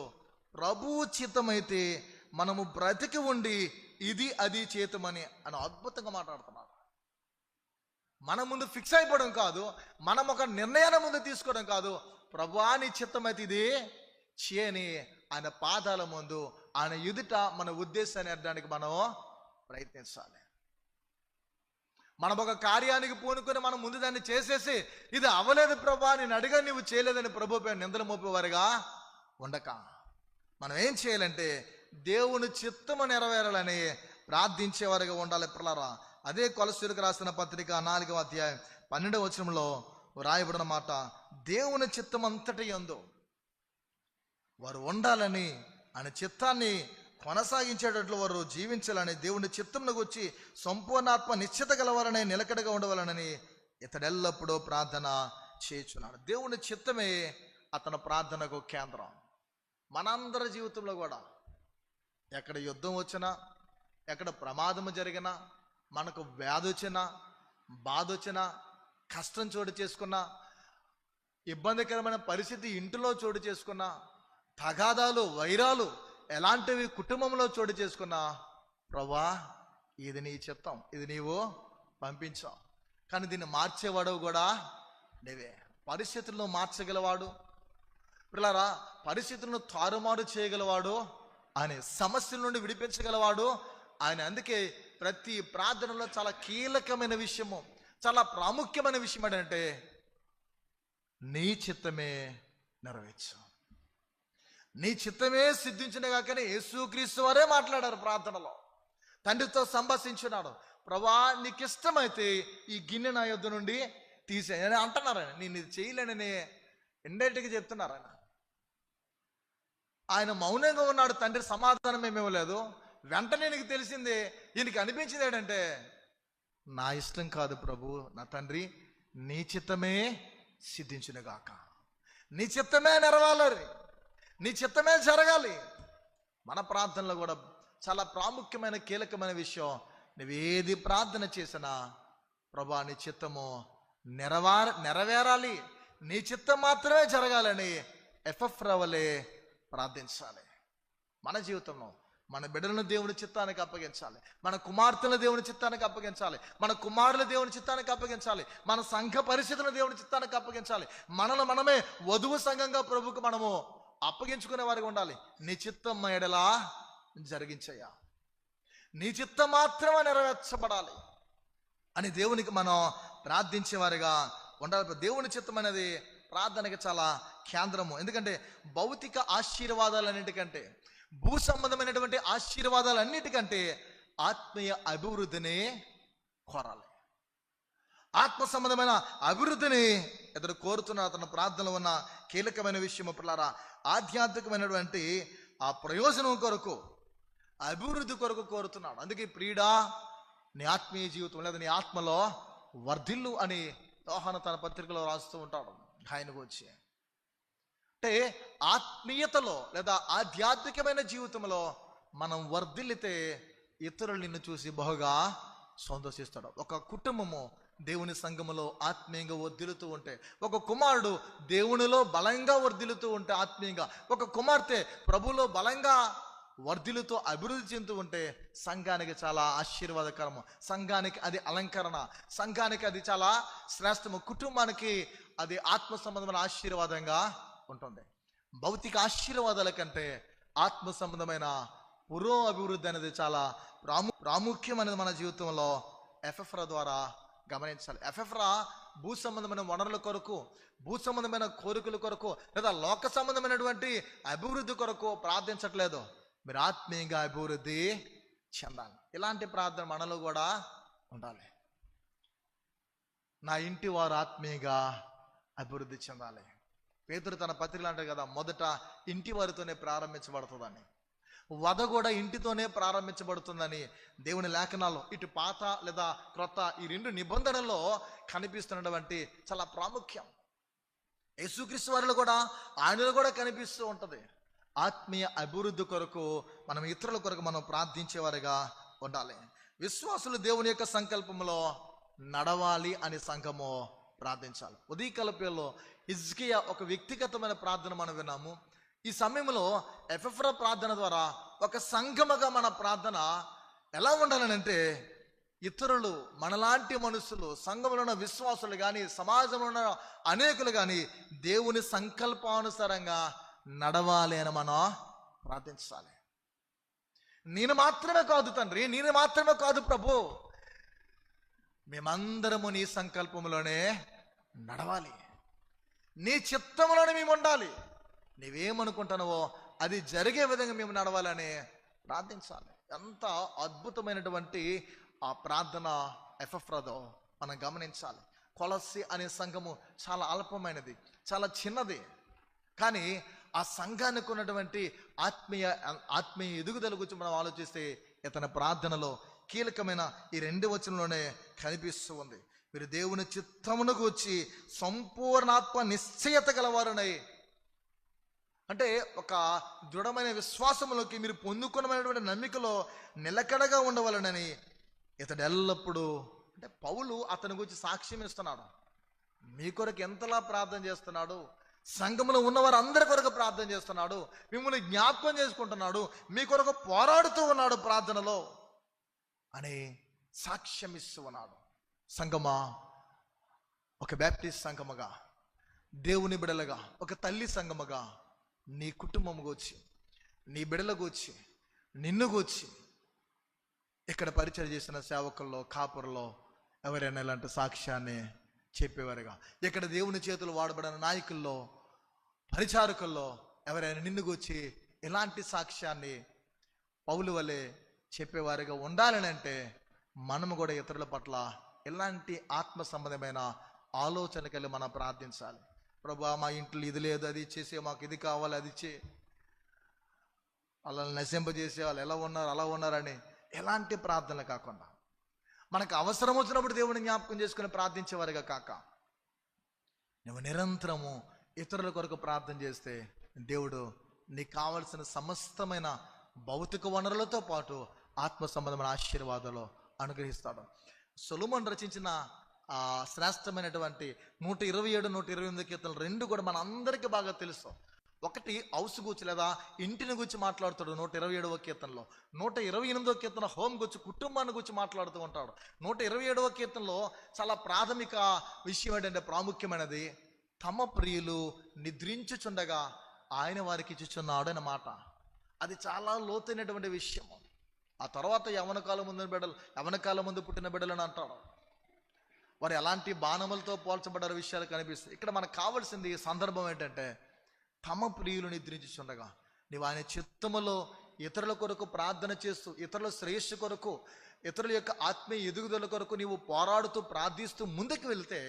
S1: ప్రభువు చిత్తమైతే మనము బ్రతికి ఉండి ఇది అది చేతమని అని అద్భుతంగా మాట్లాడుతున్నారు. మన ముందు ఫిక్స్ అయిపోవడం కాదు, మనం ఒక నిర్ణయాన్ని ముందు తీసుకోవడం కాదు. ప్రభువా నీ చిత్తమైతే ఇది చేయని ఆయన పాదాల ముందు, ఆయన ఎదుట మన ఉద్దేశాన్ని ఎరడానికి మనం ప్రయత్నించాలి. మనం ఒక కార్యానికి పూనుకొని మనం ముందు దాన్ని చేసేసి ఇది అవ్వలేదు ప్రభువా నేను అడిగా నువ్వు చేయలేదని ప్రభుపై నిందలు మోపేవారుగా ఉండక, మనం ఏం చేయాలంటే దేవుని చిత్తము నెరవేరాలని ప్రార్థించేవారుగా ఉండాలి. పిల్లరా, అదే కొలస్సీలకు రాసిన పత్రిక 4వ అధ్యాయం 12వ వచనంలో రాయబడిన మాట, దేవుని చిత్తం అంతటి యందు వారు ఉండాలని, ఆయన చిత్తాన్ని కొనసాగించేటట్లు వారు జీవించాలని, దేవుని చిత్తంను గురించి సంపూర్ణాత్మ నిశ్చిత గలవారని నిలకడగా ఉండవాలని ఇతడు ఎల్లప్పుడూ ప్రార్థన చేయుచున్నాడు. దేవుని చిత్తమే అతని ప్రార్థనకు కేంద్రం. మనందరి జీవితంలో కూడా ఎక్కడ యుద్ధం వచ్చినా, ఎక్కడ ప్రమాదము జరిగినా, మనకు వ్యాధి వచ్చినా, బాధ వచ్చినా, కష్టం చోటు చేసుకున్నా, ఇబ్బందికరమైన పరిస్థితి ఇంటిలో చోటు చేసుకున్నా, తగాదాలు వైరాలు ఎలాంటివి కుటుంబంలో చోటు చేసుకున్నా, ప్రభా ఇది నీ చిత్తం, ఇది నీవు పంపించావు, కానీ దీన్ని మార్చేవాడు కూడా నీవే. పరిస్థితులను మార్చగలవాడు పిల్లరా, పరిస్థితులను తారుమారు చేయగలవాడు ఆయన, సమస్యల నుండి విడిపించగలవాడు ఆయన. అందుకే ప్రతి ప్రార్థనలో చాలా కీలకమైన విషయము, చాలా ప్రాముఖ్యమైన విషయం ఏంటంటే నీ చిత్తమే నెరవేర్చు, నీ చిత్తమే సిద్ధించిన కాకనే యేసుక్రీస్తు వారే మాట్లాడారు ప్రార్థనలో. తండ్రితో సంభాషించున్నాడు, ప్రభా నీకు ఇష్టమైతే ఈ గిన్నె నా యొద్ద నుండి తీసే అని అంటున్నారు. నేను ఇది చేయలేనని ఇండైరెక్ట్గా చెప్తున్నారు ఆయన. ఆయన మౌనంగా ఉన్నాడు, తండ్రి సమాధానం ఏమీ ఇవ్వలేదు. వెంటనే నీకు తెలిసింది, ఈయనకి అనిపించింది ఏంటంటే నా ఇష్టం కాదు ప్రభు, నా తండ్రి నీ చిత్తమే సిద్ధించునుగాక, నీ చిత్తమే నెరవేరాలి, నీ చిత్తమే జరగాలి. మన ప్రార్థనలో కూడా చాలా ప్రాముఖ్యమైన కీలకమైన విషయం, నువ్వేది ప్రార్థన చేసినా ప్రభా నీ చిత్తము నెరవేరాలి, నీ చిత్తం మాత్రమే జరగాలని ఎఫెఫ్రా వలె ప్రార్థించాలి. మన జీవితంలో మన బిడ్డలను దేవుని చిత్తానికి అప్పగించాలి, మన కుమార్తెలను దేవుని చిత్తానికి అప్పగించాలి, మన కుమారుల దేవుని చిత్తానికి అప్పగించాలి, మన సంఘ పరిస్థితులను దేవుని చిత్తానికి అప్పగించాలి. మనల్ని మనమే వధువు సంఘంగా ప్రభుకు మనము అప్పగించుకునే వారికి ఉండాలి. నీ చిత్తం మా ఎడలా జరిగించయ్యా, నీ చిత్తం మాత్రమే నెరవేర్చబడాలి అని దేవునికి మనం ప్రార్థించేవారిగా ఉండాలి. దేవుని చిత్తం అనేది ప్రార్థనకి చాలా కేంద్రము. ఎందుకంటే భౌతిక ఆశీర్వాదాలన్నిటికంటే, భూ సంబంధమైనటువంటి ఆశీర్వాదాలన్నిటికంటే ఆత్మీయ అభివృద్ధిని కోరాలి. ఆత్మ సంబంధమైన అభివృద్ధిని ఇతడు కోరుతున్న అతని ప్రార్థనలో ఉన్న కీలకమైన విషయము పిల్లారా, ఆధ్యాత్మికమైనటువంటి ఆ ప్రయోజనం కొరకు, అభివృద్ధి కొరకు కోరుతున్నాడు. అందుకే ప్రియుడా నీ ఆత్మీయ జీవితం లేదా నీ ఆత్మలో వర్ధిల్లు అని యోహాను తన పత్రికలో రాస్తూ ఉంటాడు. ఆయన వచ్చి అంటే ఆత్మీయతలో లేదా ఆధ్యాత్మికమైన జీవితంలో మనం వర్ధిల్లితే ఇతరులు నిన్ను చూసి బహుగా సంతోషిస్తాడు. ఒక కుటుంబము దేవుని సంఘములో ఆత్మీయంగా వర్ధిల్లుతూ ఉంటే, ఒక కుమారుడు దేవునిలో బలంగా వర్ధిల్లుతూ ఉంటే ఆత్మీయంగా, ఒక కుమార్తె ప్రభులో బలంగా వర్ధిల్లుతో అభివృద్ధి చెందుతూ ఉంటే సంఘానికి చాలా ఆశీర్వాదకరము, సంఘానికి అది అలంకరణ, సంఘానికి అది చాలా శ్రేష్టము, కుటుంబానికి అది ఆత్మ సంబంధమైన ఆశీర్వాదంగా ఉంటుంది. భౌతిక ఆశీర్వాదాల కంటే ఆత్మ సంబంధమైన పురో అభివృద్ధి అనేది చాలా ప్రాముఖ్యం అనేది మన జీవితంలో ఎఫెఫ్రా ద్వారా గమనించాలి. ఎఫెఫ్రా భూ సంబంధమైన వనరుల కొరకు, భూ సంబంధమైన కోరికల కొరకు లేదా లోక సంబంధమైనటువంటి అభివృద్ధి కొరకు ప్రార్థించట్లేదు. మీరు ఆత్మీయంగా అభివృద్ధి చెందాలి. ఇలాంటి ప్రార్థన మనలో కూడా ఉండాలి. నా ఇంటి వారు ఆత్మీయంగా అభివృద్ధి చెందాలి. పేతురు తన పత్రికలు అంటారు కదా, మొదట ఇంటి వారితోనే ప్రారంభించబడుతుందని, వధ కూడా ఇంటితోనే ప్రారంభించబడుతుందని దేవుని లేఖనాల్లో ఇటు పాత లేదా క్రొత్త ఈ రెండు నిబంధనల్లో కనిపిస్తున్నటువంటి చాలా ప్రాముఖ్యం. యేసుక్రీస్తు వారిలో కూడా, ఆయనలో కూడా కనిపిస్తూ ఉంటుంది. ఆత్మీయ అభివృద్ధి కొరకు మనం ఇతరుల కొరకు మనం ప్రార్థించేవారిగా ఉండాలి. విశ్వాసులు దేవుని యొక్క సంకల్పంలో నడవాలి అని సంఘము ప్రార్థించాలి. ఉదయకాలపేలో హిజ్కియా ఒక వ్యక్తిగతమైన ప్రార్థన మనం విన్నాము. ఈ సమయంలో ఎఫెఫ్రా ప్రార్థన ద్వారా ఒక సంఘముగా మన ప్రార్థన ఎలా ఉండాలనంటే, ఇతరులు మనలాంటి మనుషులు, సంఘంలో ఉన్న విశ్వాసులు కానీ, సమాజంలో ఉన్న అనేకులు కానీ దేవుని సంకల్పానుసారంగా నడవాలి అని మనం ప్రార్థించాలి. నేను మాత్రమే కాదు తండ్రి, నేను మాత్రమే కాదు ప్రభు, మేమందరము నీ సంకల్పంలోనే నడవాలి, నీ చిత్తంలోనే మేము ఉండాలి, నీవేమనుకుంటున్నావో అది జరిగే విధంగా మేము నడవాలని ప్రార్థించాలి. ఎంత అద్భుతమైనటువంటి ఆ ప్రార్థన ఎఫెఫ్రాదో మనం గమనించాలి. కొలస్సీ అనే సంఘము చాలా అల్పమైనది, చాలా చిన్నది, కానీ ఆ సంఘానికి ఉన్నటువంటి ఆత్మీయ ఎదుగుదల గురించి మనం ఆలోచిస్తే ఇతని ప్రార్థనలో కీలకమైన ఈ 2 వచనంలోనే కనిపిస్తూ ఉంది. మీరు దేవుని చిత్తమును గూర్చి సంపూర్ణాత్మ నిశ్చయత గలవారునై, అంటే ఒక దృఢమైన విశ్వాసంలోకి మీరు పొందుకున్నటువంటి నమ్మికలో నిలకడగా ఉండవాలనని ఇతడు ఎల్లప్పుడూ, అంటే పౌలు అతని గురించి సాక్ష్యం ఇస్తున్నాడు. మీ కొరకు ఎంతలా ప్రార్థన చేస్తున్నాడు, సంఘంలో ఉన్నవారు అందరి కొరకు ప్రార్థన చేస్తున్నాడు, మిమ్మల్ని జ్ఞాపకం చేసుకుంటున్నాడు, మీ కొరకు పోరాడుతూ ఉన్నాడు ప్రార్థనలో అని సాక్ష్యం ఇస్తూ ఉన్నాడు. సంఘమా, ఒక బ్యాప్టిస్ట్ సంఘముగా, దేవుని బిడలగా, ఒక తల్లి సంఘముగా నీ కుటుంబం గూర్చి, నీ బిడల గూర్చి, నిన్ను గూర్చి ఇక్కడ పరిచయం చేసిన సేవకుల్లో, కాపురలో ఎవరైనా ఇలాంటి సాక్ష్యాన్ని చెప్పేవారుగా, ఇక్కడ దేవుని చేతులు వాడబడిన నాయకుల్లో, పరిచారకుల్లో ఎవరైనా నిన్ను గూర్చి ఇలాంటి సాక్ష్యాన్ని పౌలు వలె చెప్పేవారుగా ఉండాలని అంటే మనము కూడా ఇతరుల పట్ల ఇలాంటి ఆత్మ సంబంధమైన ఆలోచన కలిగి మనం ప్రార్థించాలి. ప్రభువా, మా ఇంట్లో ఇది లేదు, అది ఇచ్చేసి, మాకు ఇది కావాలి, అది ఇచ్చే, వాళ్ళని నశింపజేసే, వాళ్ళు ఎలా ఉన్నారు అలా ఉన్నారని ఎలాంటి ప్రార్థనలు కాకుండా, మనకు అవసరం వచ్చినప్పుడు దేవుని జ్ఞాపకం చేసుకుని ప్రార్థించేవారుగా కాక, నువ్వు నిరంతరము ఇతరుల కొరకు ప్రార్థన చేస్తే దేవుడు నీకు కావలసిన సమస్తమైన భౌతిక వనరులతో పాటు ఆత్మ సంబంధమైన ఆశీర్వాదాలు అనుగ్రహిస్తాడు. సొలొమోను రచించిన శ్రేష్టమైనటువంటి 127, 128 కీర్తనలు రెండు కూడా మన అందరికీ బాగా తెలుసు. ఒకటి హౌస్ గురించి లేదా ఇంటిని గురించి మాట్లాడుతాడు 127వ కీర్తనలో. 128వ కీర్తన హోమ్ గురించి, కుటుంబాన్ని గురించి మాట్లాడుతూ ఉంటాడు. 127వ కీర్తనలో చాలా ప్రాథమిక విషయం ఏంటంటే, ప్రాముఖ్యమైనది, తమ ప్రియులు నిద్రించుచుండగా ఆయన వారికి ఇచ్చుచున్నాడు అనే మాట. అది చాలా లోతైనటువంటి విషయం. ఆ తర్వాత యవన కాలం ముందు పుట్టిన బిడ్డలు అని అంటాడు. వారు ఎలాంటి బాణములతో పోల్చబడ్డారు విషయాలు కనిపిస్తాయి. ఇక్కడ మనకు కావాల్సింది సందర్భం ఏంటంటే, తమ ప్రియులు నిద్రించుచుండగా నీవు ఆయన చిత్తములో ఇతరుల కొరకు ప్రార్థన చేస్తూ, ఇతరుల శ్రేయస్సు కొరకు, ఇతరుల యొక్క ఆత్మీయ ఎదుగుదల కొరకు నీవు పోరాడుతూ ప్రార్థిస్తూ ముందుకు వెళ్తే,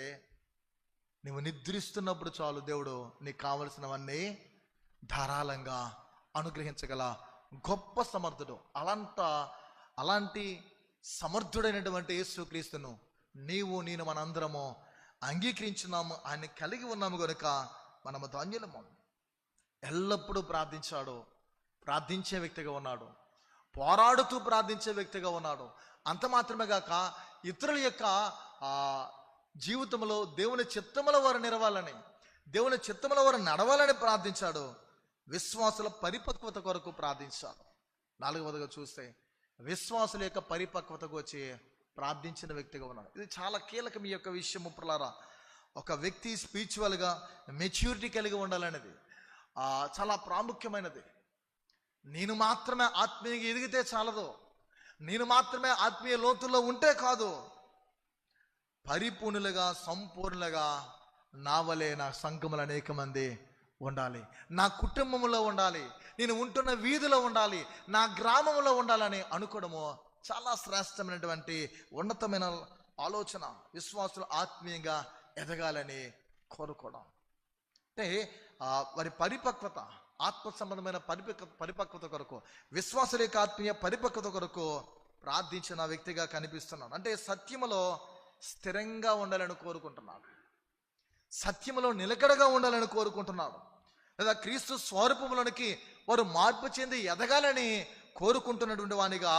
S1: నువ్వు నిద్రిస్తున్నప్పుడు చాలు దేవుడు నీకు కావలసినవన్నీ ధారాళంగా అనుగ్రహించగల గొప్ప సమర్థుడు. అలాంటి సమర్థుడైనటువంటి యేసుక్రీస్తును నీవు నేను మనందరము అంగీకరించున్నాము, ఆయన కలిగి ఉన్నాము కనుక మనము ధన్యులము. ఎల్లప్పుడూ ప్రార్థించే వ్యక్తిగా ఉన్నాడు, పోరాడుతూ ప్రార్థించే వ్యక్తిగా ఉన్నాడు. అంత మాత్రమే కాక ఇతరుల యొక్క జీవితంలో దేవుని చిత్తముల వారు నిలవాలని, దేవుని చిత్తముల వారు నడవాలని ప్రార్థించాడు. విశ్వాసుల పరిపక్వత కొరకు ప్రార్థించాడు. 4వదిగా చూస్తే విశ్వాసుల యొక్క పరిపక్వతకు వచ్చి ప్రార్థించిన వ్యక్తిగా ఉన్నాడు. ఇది చాలా కీలకం. ఈ యొక్క విషయం ముప్రలారా, ఒక వ్యక్తి స్పిరిచువల్గా మెచ్యూరిటీ కలిగి ఉండాలనేది చాలా ప్రాముఖ్యమైనది. నేను మాత్రమే ఆత్మీయంగా ఎదిగితే చాలదు, నేను మాత్రమే ఆత్మీయ లోతుల్లో ఉంటే కాదు, పరిపూర్ణులుగా సంపూర్ణులుగా నా వలె నా సంఘములు అనేక మంది ఉండాలి, నా కుటుంబంలో ఉండాలి, నేను ఉంటున్న వీధిలో ఉండాలి, నా గ్రామంలో ఉండాలని అనుకోవడము చాలా శ్రేష్టమైనటువంటి ఉన్నతమైన ఆలోచన. విశ్వాసులు ఆత్మీయంగా ఎదగాలని కోరుకోవడం అంటే వారి పరిపక్వత, ఆత్మ సంబంధమైన పరిపక్వత కొరకు, విశ్వాసుల యొక్క ఆత్మీయ పరిపక్వత కొరకు ప్రార్థించిన వ్యక్తిగా కనిపిస్తున్నాడు. అంటే సత్యములో స్థిరంగా ఉండాలని కోరుకుంటున్నాడు, సత్యములో నిలకడగా ఉండాలని కోరుకుంటున్నాడు, లేదా క్రీస్తు స్వరూపములోనికి వారు మార్పు చెంది ఎదగాలని కోరుకుంటున్నటువంటి వానిగా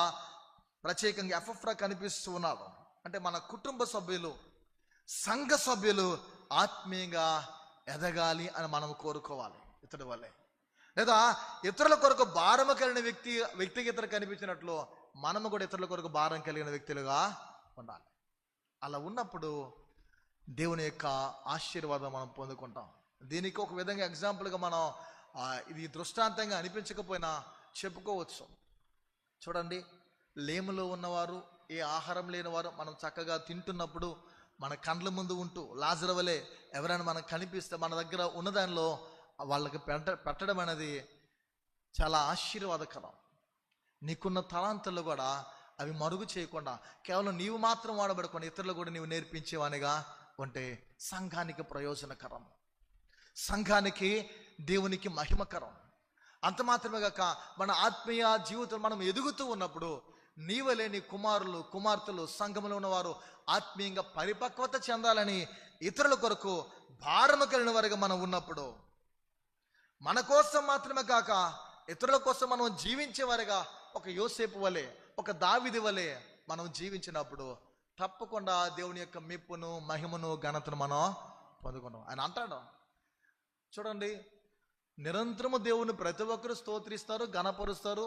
S1: ప్రత్యేకంగా ఎఫ్ఎఫ్రా కనిపిస్తూ ఉన్నాడు. అంటే మన కుటుంబ సభ్యులు, సంఘ సభ్యులు ఆత్మీయంగా ఎదగాలి అని మనం కోరుకోవాలి ఇతడి వల్లే. లేదా ఇతరుల కొరకు భారము కలిగిన వ్యక్తిగత కనిపించినట్లు మనము కూడా ఇతరుల కొరకు భారం కలిగిన వ్యక్తులుగా ఉండాలి. అలా ఉన్నప్పుడు దేవుని యొక్క ఆశీర్వాదం మనం పొందుకుంటాం. దీనికి ఒక విధంగా ఎగ్జాంపుల్గా మనం ఇది దృష్టాంతంగా అనిపించకపోయినా చెప్పుకోవచ్చు. చూడండి, లేములో ఉన్నవారు, ఏ ఆహారం లేనివారు మనం చక్కగా తింటున్నప్పుడు మన కండ్ల ముందు ఉంటూ లాజరు వలె ఎవరైనా మనకు కనిపిస్తే మన దగ్గర ఉన్నదానిలో వాళ్ళకి పెట్టడం అనేది చాలా ఆశీర్వాదకరం. నీకున్న తలాంతులు కూడా అవి మరుగు చేయకుండా కేవలం నీవు మాత్రం వాడబడకుండా ఇతరులు కూడా నీవు నేర్పించేవానిగా ఉంటే సంఘానికి ప్రయోజనకరం, సంఘానికి దేవునికి మహిమకరం. అంత మాత్రమే కాక మన ఆత్మీయ జీవితం మనం ఎదుగుతూ ఉన్నప్పుడు నీవలే నీ కుమారులు కుమార్తెలు సంఘంలో ఉన్నవారు ఆత్మీయంగా పరిపక్వత చెందాలని ఇతరుల కొరకు భారము కలిగిన వారిగా మనం ఉన్నప్పుడు, మన కోసం మాత్రమే కాక ఇతరుల కోసం మనం జీవించేవారిగా ఒక యోసేపు వలె, ఒక దావీదు వలె మనం జీవించినప్పుడు తప్పకుండా దేవుని యొక్క మెప్పును, మహిమను, ఘనతను మనం పొందుకుంటాం. ఆయన అంటాడు, చూడండి, నిరంతరము దేవుని ప్రతి ఒక్కరు స్తోత్రిస్తారు, గణపరుస్తారు,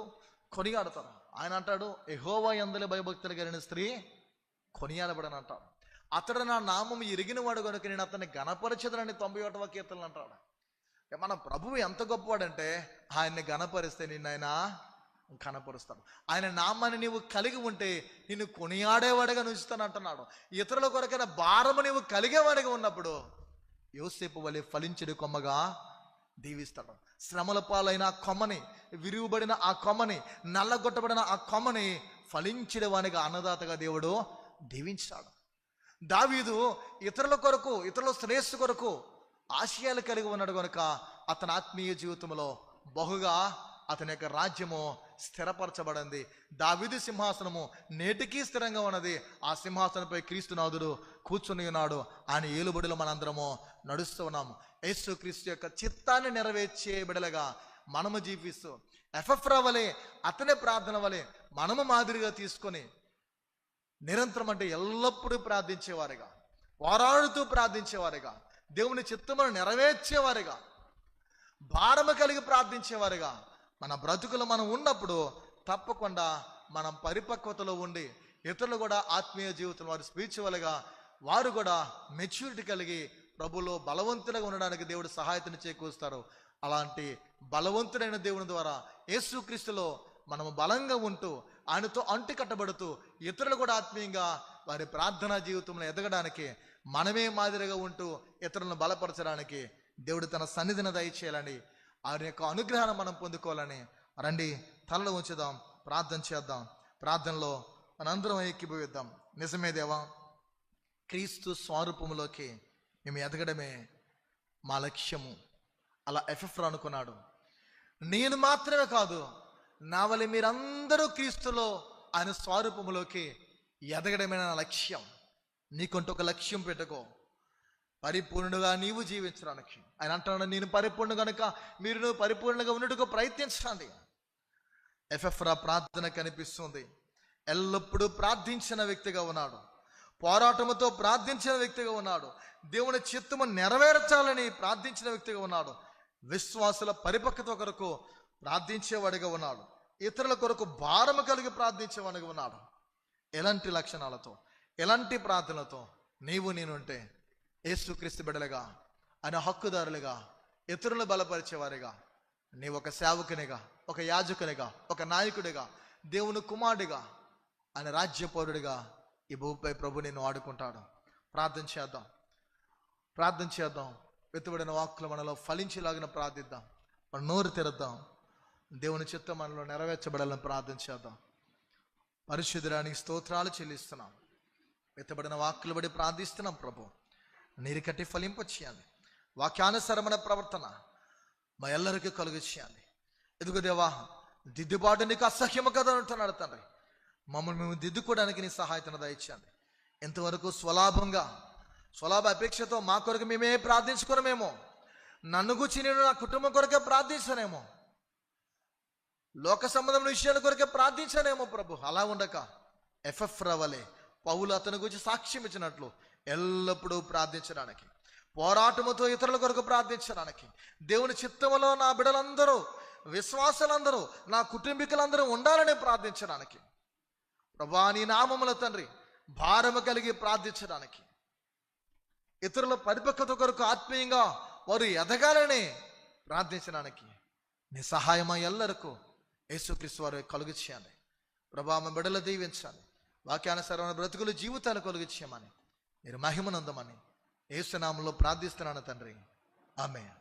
S1: కొనియాడతారు. ఆయన అంటాడు, యెహోవా యందలి భయభక్తులు కలిగిన స్త్రీ కొనియాడబడని అంటాడు. అతడు నా నామం ఎరిగిన వాడు కనుక నేను అతన్ని గణపరచదనని 91వ కీర్తనలు అంటాడు. మన ప్రభువు ఎంత గొప్పవాడంటే ఆయన్ని గణపరిస్తే నిన్ను ఆయన కనపరుస్తాడు. ఆయన నామాన్ని నీవు కలిగి ఉంటే నిన్ను కొనియాడేవాడిగా నుంచుతాను అంటున్నాడు. ఇతరుల కొరకైన భారము నీవు కలిగేవాడిగా ఉన్నప్పుడు యోసేపు వలె ఫలించుడు కొమ్మగా దీవిస్తాడు. శ్రమల పాలైన ఆ కొమ్మని, విరిగిబడిన ఆ కొమ్మని, నల్లగొట్టబడిన ఆ కొమ్మని ఫలించిన వానిగా అన్నదాతగా దేవుడు దీవించాడు. దావీదు ఇతరుల కొరకు, ఇతరుల శ్రేయస్సు కొరకు ఆశయాలు కలిగి ఉన్నాడు కనుక అతని ఆత్మీయ జీవితంలో బహుగా అతని యొక్క రాజ్యము స్థిరపరచబడింది. దావీదు సింహాసనము నేటికీ స్థిరంగా ఉన్నది. ఆ సింహాసనంపై క్రీస్తునాథుడు కూర్చుని ఉన్నాడు. ఆయన ఏలుబడిలో మనందరము నడుస్తూ ఉన్నాము. యేసు క్రీస్తు యొక్క చిత్తాన్ని నెరవేర్చే బిడలుగా మనము జీవిస్తూ ఎఫెఫ్రా వలె, అతని ప్రార్థన వలె మనము మాదిరిగా తీసుకొని నిరంతరం అంటే ఎల్లప్పుడూ ప్రార్థించేవారిగా, పోరాడుతూ ప్రార్థించేవారిగా, దేవుని చిత్తమును నెరవేర్చేవారిగా, భారము కలిగి ప్రార్థించేవారిగా మన బ్రతుకులు మనం ఉన్నప్పుడు తప్పకుండా మనం పరిపక్వతలో ఉండి ఇతరులు కూడా ఆత్మీయ జీవితం వారు స్పిరిచువల్గా వారు కూడా మెచ్యూరిటీ కలిగి ప్రభులో బలవంతులుగా ఉండడానికి దేవుడు సహాయతను చేకూరుస్తారు. అలాంటి బలవంతుడైన దేవుని ద్వారా యేసుక్రీస్తులో మనము బలంగా ఉంటూ ఆయనతో అంటు కట్టబడుతూ ఇతరులు కూడా ఆత్మీయంగా వారి ప్రార్థనా జీవితంలో ఎదగడానికి మనమే మాదిరిగా ఉంటూ ఇతరులను బలపరచడానికి దేవుడు తన సన్నిధిని దయచేయాలని, ఆయన యొక్క అనుగ్రహాన్ని మనం పొందుకోవాలని రండి తలలో ఉంచుదాం, ప్రార్థన చేద్దాం. ప్రార్థనలో మనందరం ఏకీభవిద్దాం. నిజమే దేవా, క్రీస్తు స్వరూపంలోకి మేము ఎదగడమే మా లక్ష్యము. అలా ఎఫెఫ్రా అనుకున్నాడు. నేను మాత్రమే కాదు, నా వల్ల మీరందరూ క్రీస్తులో ఆయన స్వరూపంలోకి ఎదగడమే నా లక్ష్యం. నీకంటూ ఒక లక్ష్యం పెట్టుకో, పరిపూర్ణుడుగా నీవు జీవించడానికి. ఆయన అంటున్నాడు, నేను పరిపూర్ణ కనుక మీరు పరిపూర్ణంగా ఉన్నట్టుగా ప్రయత్నించండి. ఎఫెఫ్రా ప్రార్థన కనిపిస్తుంది. ఎల్లప్పుడూ ప్రార్థించిన వ్యక్తిగా ఉన్నాడు, పోరాటముతో ప్రార్థించిన వ్యక్తిగా ఉన్నాడు, దేవుని చిత్తము నెరవేర్చాలని ప్రార్థించిన వ్యక్తిగా ఉన్నాడు, విశ్వాసుల పరిపక్వత కొరకు ప్రార్థించేవాడిగా ఉన్నాడు, ఇతరుల కొరకు భారము కలిగి ప్రార్థించేవాడిగా ఉన్నాడు. ఎలాంటి లక్షణాలతో, ఎలాంటి ప్రార్థనలతో నీవు నేనుంటే యేసుక్రీస్తు బిడ్డలుగా, ఆయన హక్కుదారులుగా, ఇతరులను బలపరిచేవారిగా, నీవు ఒక సేవకునిగా, ఒక యాజకునిగా, ఒక నాయకుడిగా, దేవుని కుమారుడిగా, ఆయన రాజ్య పౌరుడిగా ఈ భూమిపై ప్రభు నిన్ను ఆడుకుంటాడు. ప్రార్థన చేద్దాం, ప్రార్థన చేద్దాం. వెతుబడిన వాక్కులు మనలో ఫలించేలాగిన ప్రార్థిద్దాం. మన నోరు తెరద్దాం. దేవుని చిత్తం మనలో నెరవేర్చబడాలని ప్రార్థన చేద్దాం. పరిశుద్ధుడానికి స్తోత్రాలు చెల్లిస్తున్నాం. వెతబడిన వాక్కులు బడి ప్రార్థిస్తున్నాం ప్రభు, నీరు కట్టి ఫలింప చేయాలి. వాక్యానుసరమైన ప్రవర్తన మా ఎల్లరికీ కలుగు చేయాలి. ఎదుగు దేవా, దిద్దుబాటు నీకు అసహ్యము కదా అంటున్నాడు తండ్రి. మమ్మల్ని మేము దిద్దుకోవడానికి నీ సహాయతను దయచేయండి. ఇంతవరకు స్వలాభ అపేక్షతో మా కొరకు మేమే ప్రార్థించుకోనేమో, నన్ను గురించి నేను నా కుటుంబం కొరకే ప్రార్థించానేమో, లోక సంబంధమైన విషయాల కొరకే ప్రార్థించానేమో ప్రభు. అలా ఉండక ఎఫెఫ్రా వలె పౌలు అతని గురించి సాక్ష్యం ఇచ్చినట్లు ఎల్లప్పుడూ ప్రార్థించడానికి, పోరాటముతో ఇతరుల కొరకు ప్రార్థించడానికి, దేవుని చిత్తములో నా బిడ్డలందరూ, విశ్వాసులందరూ, నా కుటుంబీకులందరూ ఉండాలని ప్రార్థించడానికి, ప్రభా నీ నామముల తండ్రి భారము కలిగి ప్రార్థించడానికి, ఇతరుల పరిపక్వత కొరకు ఆత్మీయంగా వారు ఎదగాలని ప్రార్థించడానికి నీ సహాయమా ఎల్లరకు యేసుక్రీస్తు వారు కలుగు చేయాలి. ప్రభా మా బిడ్డలు దీవించాలి. వాక్యానుసారమైన బ్రతుకులు జీవితాలు కలుగు చేయమని, మీరు మహిమనందమని యేసు నామములో ప్రార్థిస్తున్నాను తండ్రి. ఆమేన్.